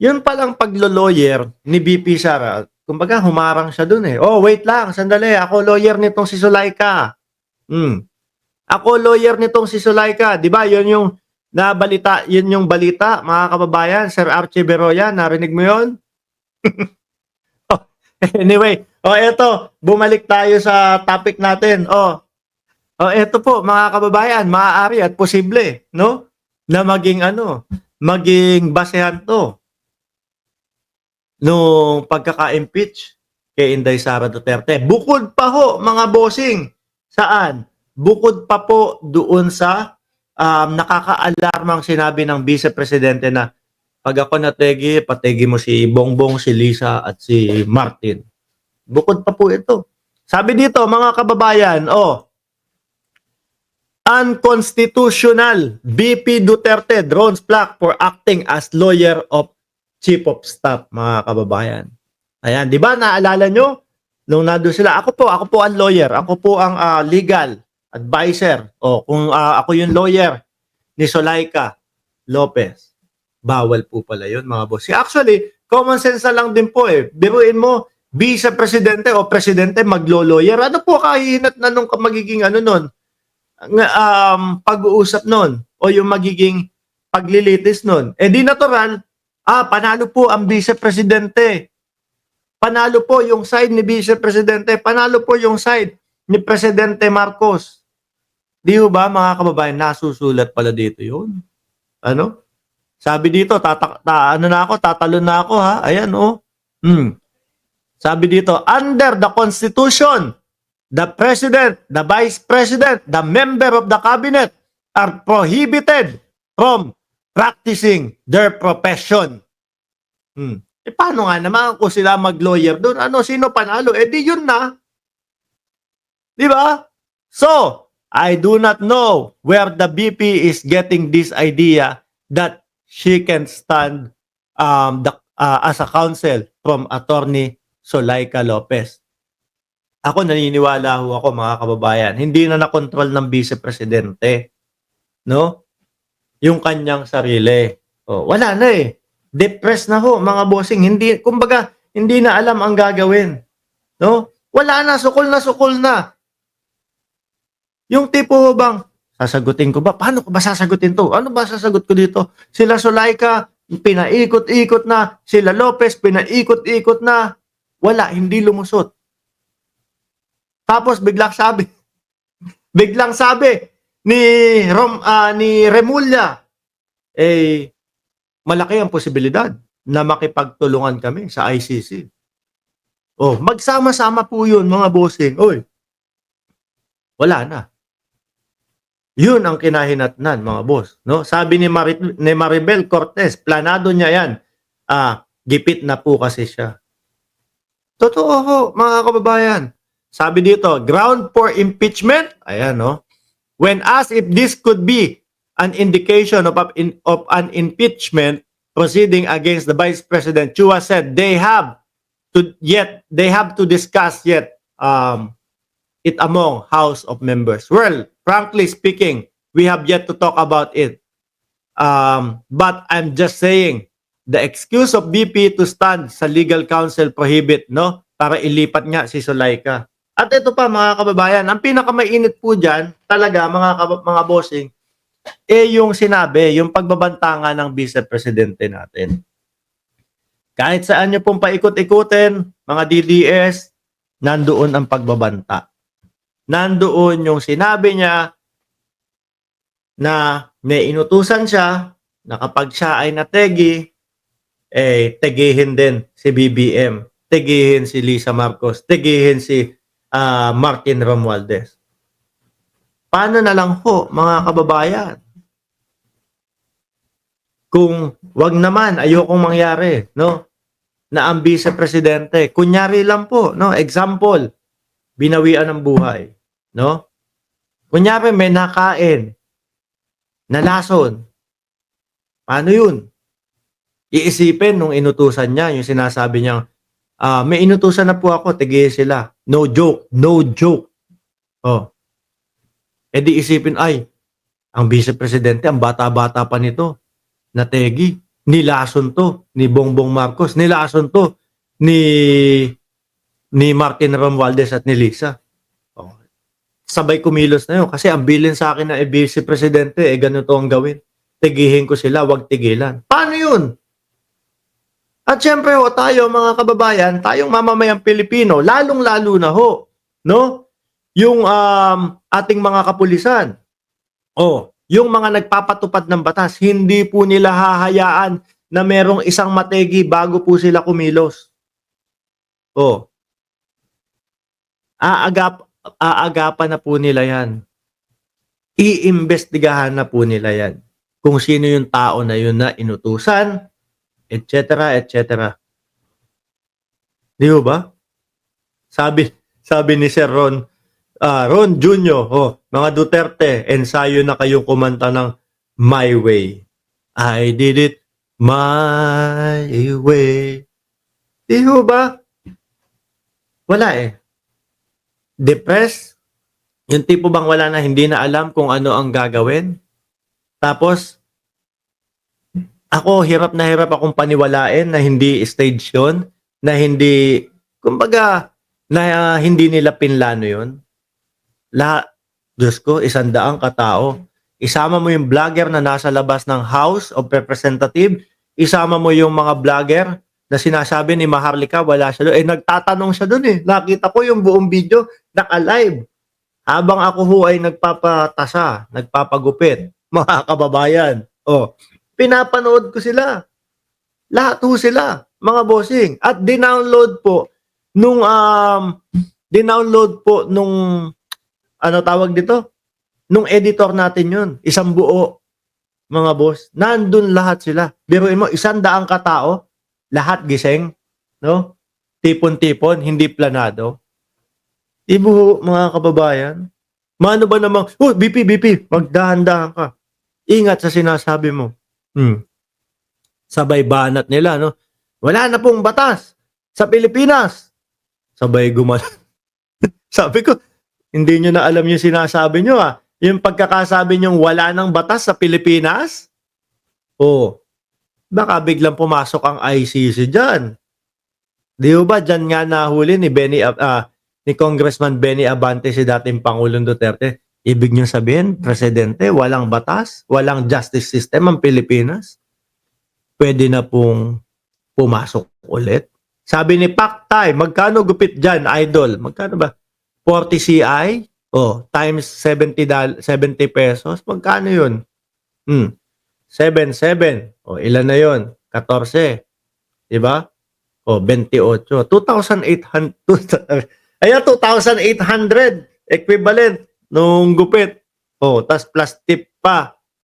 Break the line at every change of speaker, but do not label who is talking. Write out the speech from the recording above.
Yun palang paglo-lawyer ni VP Sara, kumbaga humarang siya dun eh. Oh, wait lang, sandali. Ako lawyer nitong si Zulaika. Hmm. Ako lawyer nitong si Zulaika. Di ba? Yun yung nabalita, yun yung balita, mga kababayan. Sir Archie Beroya, narinig mo yun? Oh, anyway, oh eto, bumalik tayo sa topic natin. Oh eto po, mga kababayan, maaari at posible, no? Na maging ano, maging basehan to nung pagkaka-impeach kay Inday Sara Duterte. Bukod pa ho, mga bossing, saan? Bukod pa po doon sa nakaka-alarmang sinabi ng Vice Presidente na pag ako nategi, pategi mo si Bongbong, si Lisa at si Martin. Bukod pa po ito. Sabi dito, mga kababayan, unconstitutional VP Duterte drones plaque for acting as lawyer of chief of staff, mga kababayan. Ayan, di ba naalala nyo? Nung nandun sila, ako po ang lawyer, ako po ang legal advisor. Kung ako yung lawyer ni Zulaika Lopez, bawal po pala yun, mga boss. Actually, common sense na lang din po eh. Biruin mo, vice presidente o presidente maglo-lawyer. Ano po kahinat na nung magiging ano nun? Pag-uusap nun o yung magiging paglilitis nun. Eh di natural, panalo po ang vice presidente. Panalo po yung side ni vice presidente. Panalo po yung side ni Presidente Marcos. Di ba mga kababayan, nasusulat pala dito yun? Ano? Sabi dito, tatalon na ako ha. Ayan Sabi dito, under the Constitution, the President, the Vice President, the member of the Cabinet are prohibited from practicing their profession. Paano nga naman kung sila mag-lawyer doon? Sino panalo? Di yun na. Di ba? So, I do not know where the BP is getting this idea that she can stand as a counsel from Attorney Zulaika Lopez. Ako naniniwala ho ako, mga kababayan, hindi na nakontrol ng Vice Presidente, no? Yung kanyang sarili. Wala na eh. Depressed na ho, mga bossing. Kumbaga, hindi na alam ang gagawin. No? Wala na, sukol na sukol na. Yung tipo ho bang, sasagutin ko ba? Paano ko ba sasagutin to? Ano ba sasagot ko dito? Sila Zulaika, pinaikot-ikot na. Sila Lopez, pinaikot-ikot na. Wala, hindi lumusot. Tapos biglang sabi ni Remulla, malaki ang posibilidad na makipagtulungan kami sa ICC. Magsama-sama po yun, mga bossing. Wala na. Yun ang kinahinatnan, mga boss. No? Sabi ni Maribel Cortez, planado niya yan. Gipit na po kasi siya. Totoo ho, mga kababayan. Sabi dito, ground for impeachment. Ayan, no? When asked if this could be an indication of an impeachment proceeding against the Vice President, Chua said they have to discuss it among House of Members. Well, frankly speaking, we have yet to talk about it. But I'm just saying, the excuse of BP to stand sa legal counsel prohibit, no? Para ilipat nga si Zulaika. At ito pa, mga kababayan, ang pinakamainit po dyan, talaga mga bossing, yung sinabi, yung pagbabantanga ng Vice Presidente natin. Kahit saan nyo pong paikot-ikutin, mga DDS, nandoon ang pagbabanta. Nandoon yung sinabi niya na may inutusan siya na kapag siya ay nategi, tegihin din si BBM, tegihin si Lisa Marcos, tegihin si Martin Romualdez. Paano na lang ho, mga kababayan? Kung wag naman, ayokong mangyari, no? Na ang Vice Presidente, kunyari lang po, no? Example, binawian ng buhay, no? Kunyari may nakain, nalason. Paano yun? Iisipin nung inutusan niya, yung sinasabi niya, may inutusan na po ako, tigil sila. No joke, no joke. Di isipin, ang Vice Presidente, ang bata-bata pa nito, nategi. nilason to ni Bongbong Marcos, nilason to ni Martin Romualdez at ni Lisa. Oh, sabay kumilos na yun kasi ang bilin sa akin na vice presidente ganito ang gawin. Tigihin ko sila, wag tigilan. Paano yun? At syempre ho, tayo mga kababayan, tayong mamamayang Pilipino, lalong-lalo na ho, no? Yung ating mga kapulisan, yung mga nagpapatupad ng batas, hindi po nila hahayaan na merong isang mategi bago po sila kumilos. Aagapan na po nila yan. Iimbestigahan na po nila yan. Kung sino yung tao na yun na inutusan, etc. etc. Di ba? Sabi ni Sir Ron Jr., mga Duterte, ensayo na kayong kumanta ng My Way. I did it my way. Di ba? Wala Depressed? Yung tipo bang wala na, hindi na alam kung ano ang gagawin? Tapos, ako, hirap akong paniwalain na hindi stage yun, na hindi, kumbaga, na hindi nila pinlano yun. Diyos ko, 100 katao. Isama mo yung vlogger na nasa labas ng House of Representative, isama mo yung mga vlogger na sinasabi ni Maharlika, wala siya doon. Nagtatanong siya doon Nakita ko yung buong video, naka-live. Habang ako ho ay nagpapatasa, nagpapagupit, mga kababayan. Pinapanood ko sila. Lahat ho sila, mga bossing. At dinownload po nung ano tawag dito? Nung editor natin yun. Isang buo, mga boss. Nandun lahat sila. Biruin mo, 100 katao, lahat gising, no? Tipon-tipon, hindi planado. Ibu, mga kababayan. Mano ba namang, BP, magdahan-dahan ka. Ingat sa sinasabi mo. Sabay banat nila, no? Wala na pong batas sa Pilipinas. Sabay gumanon. Sabi ko, hindi nyo na alam yung sinasabi nyo, Yung pagkakasabi nyo wala nang batas sa Pilipinas? Baka biglang pumasok ang ICC dyan. Di ba dyan nga nahuli ni Congressman Benny Abante si dating Pangulong Duterte? Ibig nyo sabihin, Presidente, walang batas, walang justice system ang Pilipinas? Pwede na pong pumasok ulit? Sabi ni Pactay, magkano gupit dyan, idol? Magkano ba? 40 CI? Times 70 pesos. Magkano yun? 7. Ilan na yun? 14. Diba? 28. 2,800. Ayan, 2,800 equivalent nung gupit. Tas plus tip pa.